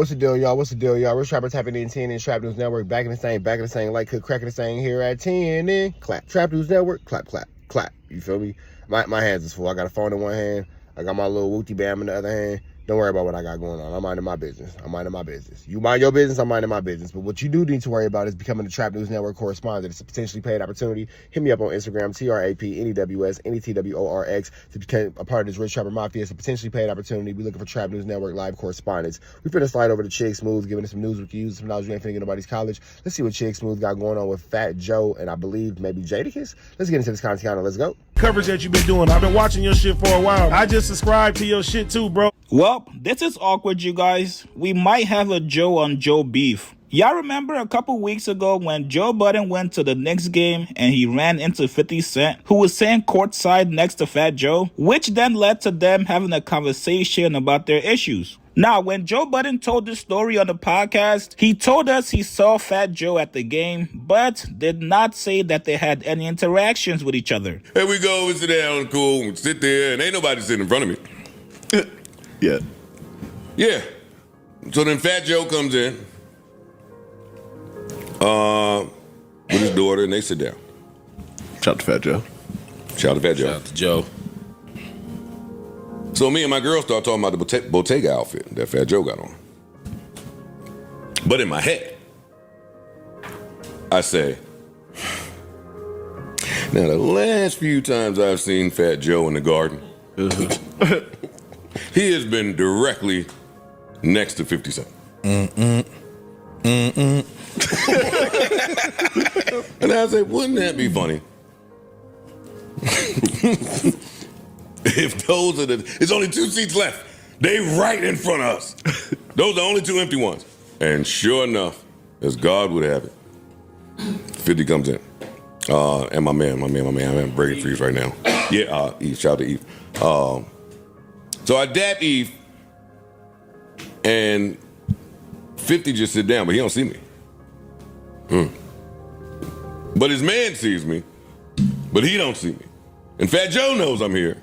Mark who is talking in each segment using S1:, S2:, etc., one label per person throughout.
S1: What's the deal, y'all? What's the deal, y'all? We're Trapper tapping in 10 and Trap News Network. Back in the same, like cook, cracking the same here at 10 and clap. Trap News Network, clap, clap, clap. You feel me? My hands is full. I got a phone in one hand. I got my little wooty bam in the other hand. Don't worry about what I got going on. I'm minding my business. You mind your business, I'm minding my business. But what you do need to worry about is becoming a Trap News Network correspondent. It's a potentially paid opportunity. Hit me up on Instagram, TRAPNEWS, NETWORX, to become a part of this Rich Trapper Mafia. It's a potentially paid opportunity. We're looking for Trap News Network live correspondents. We finna slide over to Chick Smooth, giving us some news we can use, some knowledge we ain't finna get nobody's college. Let's see what Chick Smooth got going on with Fat Joe and I believe maybe Jadakiss. Let's get into this content. Let's go.
S2: Coverage that you've been doing. I've been watching your shit for a while. I just subscribed to your shit too, bro.
S3: Well, this is awkward, you guys. We might have a Joe on Joe beef. Y'all remember a couple weeks ago when Joe Budden went to the Knicks game and he ran into 50 Cent, who was sitting courtside next to Fat Joe, which then led to them having a conversation about their issues. Now, when Joe Budden told this story on the podcast, he told us he saw Fat Joe at the game, but did not say that they had any interactions with each other.
S4: Here we go, we sit down, cool, we sit there, and ain't nobody sitting in front of me. Yeah. So then Fat Joe comes in with his daughter, and they sit down.
S5: Shout out to Fat Joe.
S4: Shout out to Fat Joe.
S5: Shout out to Joe.
S4: So me and my girl start talking about the Bottega outfit that Fat Joe got on. But in my head, I say, now the last few times I've seen Fat Joe in the garden, he has been directly next to 50 Cent. And I said, wouldn't that be funny? If those are it's only 2 seats left. They right in front of us. Those are the only 2 empty ones. And sure enough, as God would have it, 50 comes in. And my man, I'm having brain freeze right now. Yeah, Eve, shout out to Eve. So I dap Eve, and 50 just sit down, but he don't see me. But his man sees me, but he don't see me. And Fat Joe knows I'm here,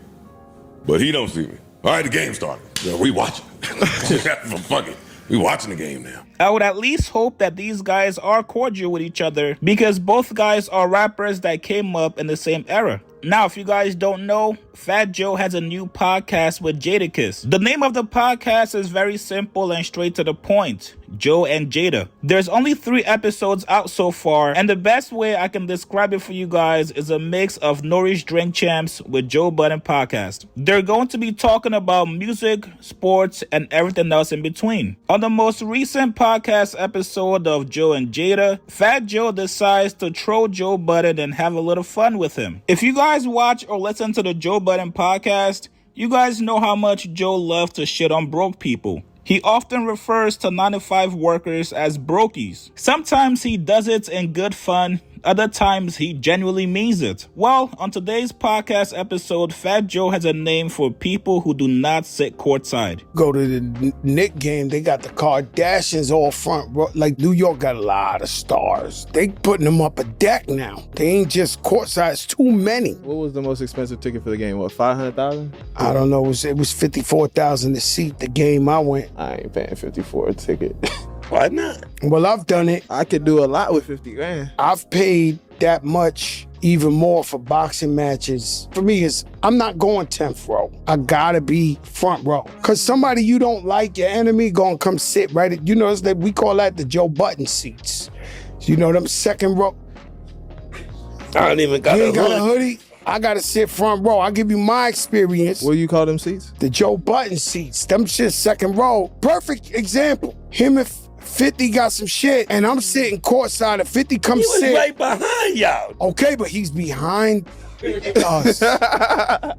S4: but he don't see me. All right, the game started. So we watching. Fuck it. We watching the game now.
S3: I would at least hope that these guys are cordial with each other because both guys are rappers that came up in the same era. Now, if you guys don't know, Fat Joe has a new podcast with Jadakiss. The name of the podcast is very simple and straight to the point. Joe and Jada. There's only 3 episodes out so far, and the best way I can describe it for you guys is a mix of Norwich Drink Champs with Joe Budden podcast. They're going to be talking about music, sports, and everything else in between. On the most recent podcast episode of Joe and Jada, Fat Joe decides to troll Joe Budden and have a little fun with him. If you guys watch or listen to the Joe Budden podcast, you guys know how much Joe loves to shit on broke people. He often refers to 9-to-5 workers as brokies. Sometimes he does it in good fun. Other times he genuinely means it. Well, on today's podcast episode, Fat Joe has a name for people who do not sit courtside.
S6: Go to the Knicks game, they got the Kardashians all front row. Like, New York got a lot of stars. They putting them up a deck now. They ain't just courtside, it's too many.
S5: What was the most expensive ticket for the game? What, 500,000?
S6: I don't know, it was 54,000 a seat the game I went.
S5: I ain't paying 54 a ticket.
S6: Why not? Well, I've done it.
S5: I could do a lot with 50 grand.
S6: I've paid that much, even more for boxing matches. For me, I'm not going 10th row. I gotta be front row. Cause somebody you don't like, your enemy, gonna come sit right at, we call that the Joe Budden seats. You know them second row.
S7: I don't even got
S6: you ain't got a hoodie. I gotta sit front row. I'll give you my experience.
S5: What do you call them seats?
S6: The Joe Budden seats. Them shit second row. Perfect example. Him and 50 got some shit, and I'm sitting courtside, and 50 comes sit.
S7: He was right behind y'all.
S6: Okay, but he's behind us.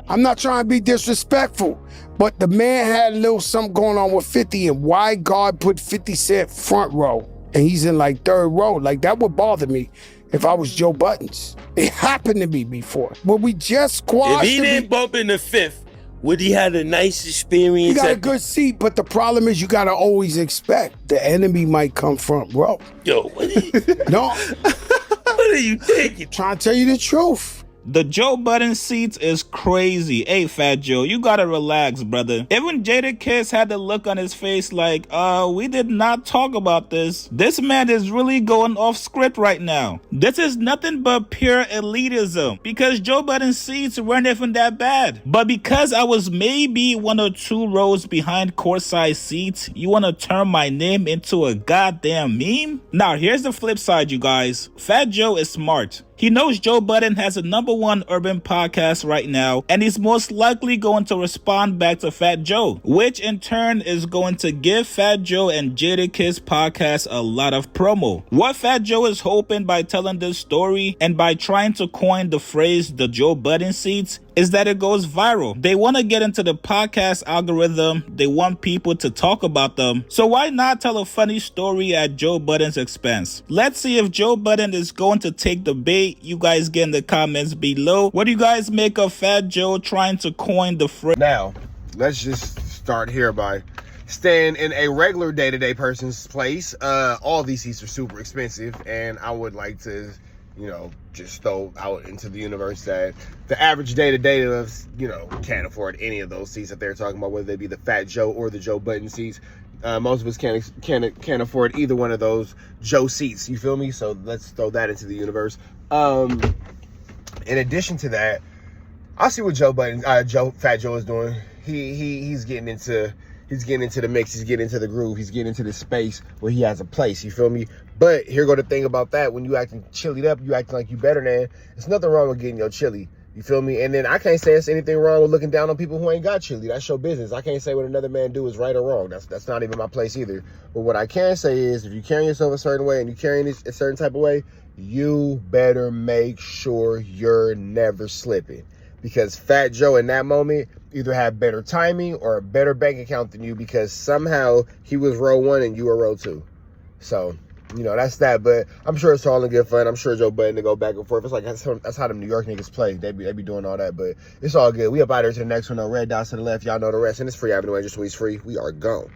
S6: I'm not trying to be disrespectful, but the man had a little something going on with 50, and why God put 50 Cent front row, and he's in like third row. Like, that would bother me if I was Joe Budden's. It happened to me before. But we just squashed.
S7: If he didn't bump in the 5th, would he have a nice experience?
S6: You got a good seat, but the problem is you gotta always expect the enemy might come front row.
S7: Yo, what are you,
S6: No.
S7: what are you thinking?
S6: Trying to tell you the truth.
S3: The Joe Budden seats is crazy. Hey, Fat Joe, you gotta relax, brother. Even Jadakiss had the look on his face like, we did not talk about this. This man is really going off script right now. This is nothing but pure elitism because Joe Budden's seats weren't even that bad. But because I was maybe 1 or 2 rows behind courtside seats, you wanna turn my name into a goddamn meme? Now, here's the flip side, you guys. Fat Joe is smart. He knows Joe Budden has a #1 urban podcast right now, and he's most likely going to respond back to Fat Joe, which in turn is going to give Fat Joe and Jadakiss podcast a lot of promo. What Fat Joe is hoping by telling this story and by trying to coin the phrase the Joe Budden seats is that it goes viral. They want to get into the podcast algorithm. They want people to talk about them. So why not tell a funny story at Joe Budden's expense? Let's see if Joe Budden is going to take the bait. You guys get in the comments below. What do you guys make of Fat Joe trying to coin the phrase?
S1: Now, let's just start here by staying in a regular day-to-day person's place. All these seats are super expensive, and I would like to, just throw out into the universe that the average day-to-day of us, can't afford any of those seats that they're talking about, whether they be the Fat Joe or the Joe Budden seats. Most of us can't afford either one of those Joe seats. You feel me? So let's throw that into the universe. In addition to that, I see what Fat Joe is doing. He's getting into the mix. He's getting into the groove. He's getting into the space where he has a place. You feel me? But here go the thing about that. When you acting chillied up, you acting like you better than. There's nothing wrong with getting your chili. You feel me? And then I can't say there's anything wrong with looking down on people who ain't got chili. That's your business. I can't say what another man do is right or wrong. That's not even my place either. But what I can say is if you carry yourself a certain way and you carrying this a certain type of way, you better make sure you're never slipping. Because Fat Joe in that moment either had better timing or a better bank account than you because somehow he was row 1 and you were row 2. So, that's that. But I'm sure it's all in good fun. I'm sure Joe Budden to go back and forth. It's like that's how them New York niggas play. They be doing all that. But it's all good. We up out here to the next one. Red dots to the left. Y'all know the rest. And it's free. Avenue Angel Sweets free. We are gone.